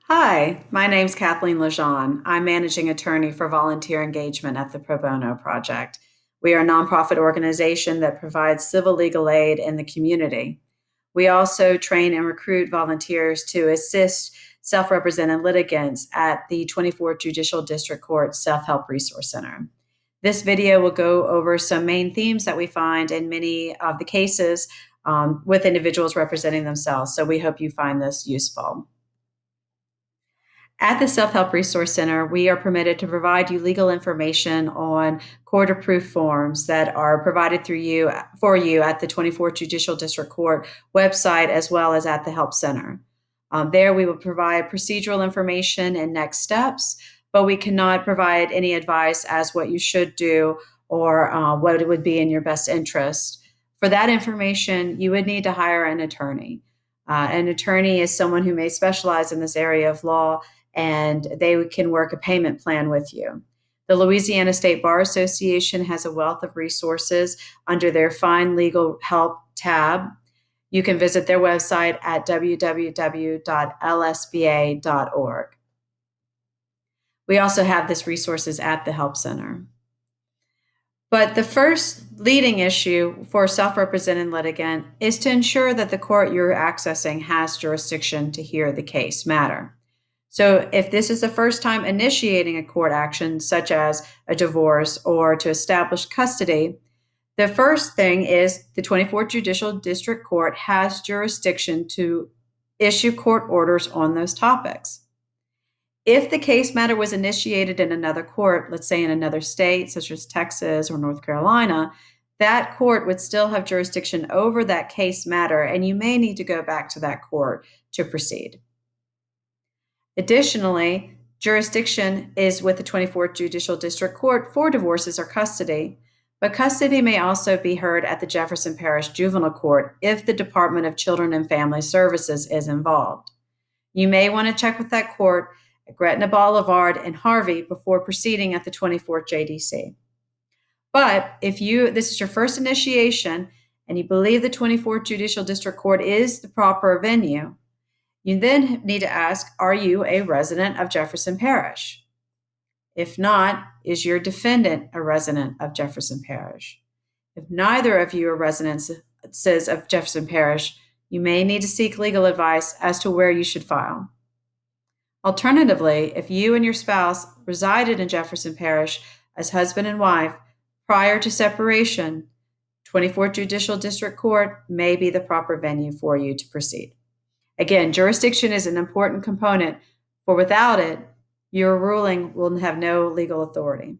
Hi, my name's Kathleen Legendre. I'm managing attorney for volunteer engagement at the Pro Bono Project. We are a nonprofit organization that provides civil legal aid in the community. We also train and recruit volunteers to assist self represented litigants at the 24th Judicial District Court Self Help Resource Center. This video will go over some main themes that we find in many of the cases with individuals representing themselves. So we hope you find this useful. At the Self Help Resource Center, we are permitted to provide you legal information on court approved forms that are provided for you at the 24th Judicial District Court website as well as at the Help Center. There, we will provide procedural information and next steps, but we cannot provide any advice as what you should do or what it would be in your best interest. For that information, you would need to hire an attorney. An attorney is someone who may specialize in this area of law, and they can work a payment plan with you. The Louisiana State Bar Association has a wealth of resources under their Find Legal Help tab. You can visit their website at www.lsba.org. We also have these resources at the Help Center. But the first leading issue for a self-represented litigant is to ensure that the court you're accessing has jurisdiction to hear the case matter. So if this is the first time initiating a court action, such as a divorce or to establish custody, the first thing is the 24th Judicial District Court has jurisdiction to issue court orders on those topics. If the case matter was initiated in another court, let's say in another state, such as Texas or North Carolina, that court would still have jurisdiction over that case matter, and you may need to go back to that court to proceed. Additionally, jurisdiction is with the 24th Judicial District Court for divorces or custody, but custody may also be heard at the Jefferson Parish Juvenile Court if the Department of Children and Family Services is involved. You may want to check with that court at Gretna Boulevard and Harvey before proceeding at the 24th JDC. But if this is your first initiation and you believe the 24th Judicial District Court is the proper venue, you then need to ask, are you a resident of Jefferson Parish? If not, is your defendant a resident of Jefferson Parish? If neither of you are residents of Jefferson Parish, you may need to seek legal advice as to where you should file. Alternatively, if you and your spouse resided in Jefferson Parish as husband and wife prior to separation, 24th Judicial District Court may be the proper venue for you to proceed. Again, jurisdiction is an important component, for without it, your ruling will have no legal authority.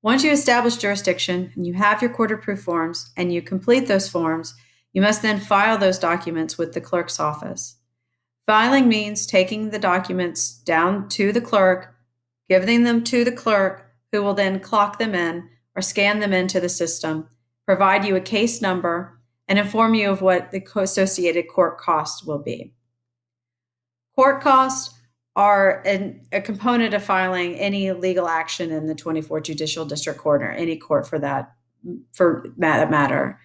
Once you establish jurisdiction and you have your court-approved forms and you complete those forms, you must then file those documents with the clerk's office. Filing means taking the documents down to the clerk, giving them to the clerk, who will then clock them in or scan them into the system, provide you a case number, and inform you of what the associated court costs will be. Court costs are a component of filing any legal action in the 24th Judicial District Court or any court for that matter.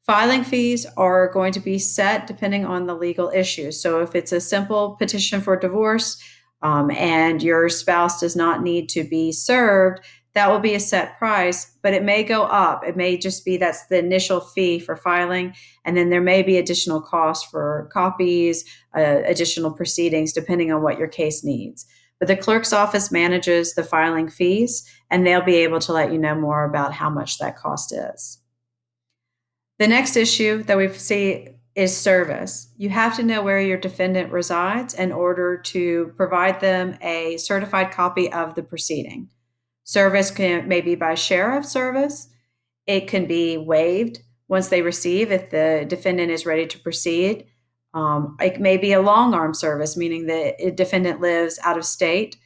Filing fees are going to be set depending on the legal issue. So if it's a simple petition for divorce and your spouse does not need to be served, that will be a set price, but it may go up. It may just be that's the initial fee for filing, and then there may be additional costs for copies, additional proceedings, depending on what your case needs. But the clerk's office manages the filing fees, and they'll be able to let you know more about how much that cost is. The next issue that we see is service. You have to know where your defendant resides in order to provide them a certified copy of the proceeding. Service may be by sheriff service. It can be waived once they receive if the defendant is ready to proceed. It may be a long arm service, meaning the defendant lives out of state.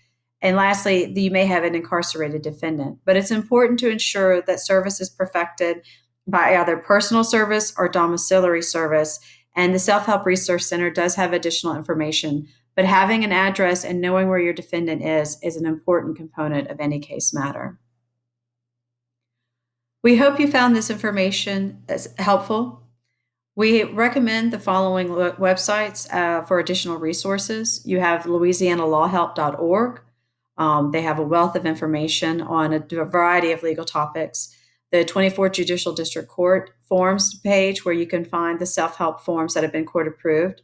And lastly, you may have an incarcerated defendant. But it's important to ensure that service is perfected by either personal service or domiciliary service. And the Self Help Resource Center does have additional information, but having an address and knowing where your defendant is an important component of any case matter. We hope you found this information as helpful. We recommend the following websites for additional resources. You have louisianalawhelp.org. They have a wealth of information on a variety of legal topics. The 24th Judicial District Court forms page, where you can find the self-help forms that have been court approved.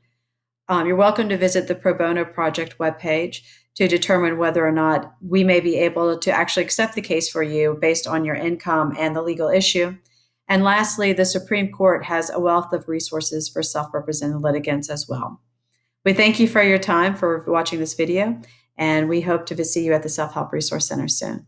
You're welcome to visit the Pro Bono Project webpage to determine whether or not we may be able to actually accept the case for you based on your income and the legal issue. And lastly, the Supreme Court has a wealth of resources for self-represented litigants as well. We thank you for your time for watching this video, and we hope to see you at the Self-Help Resource Center soon.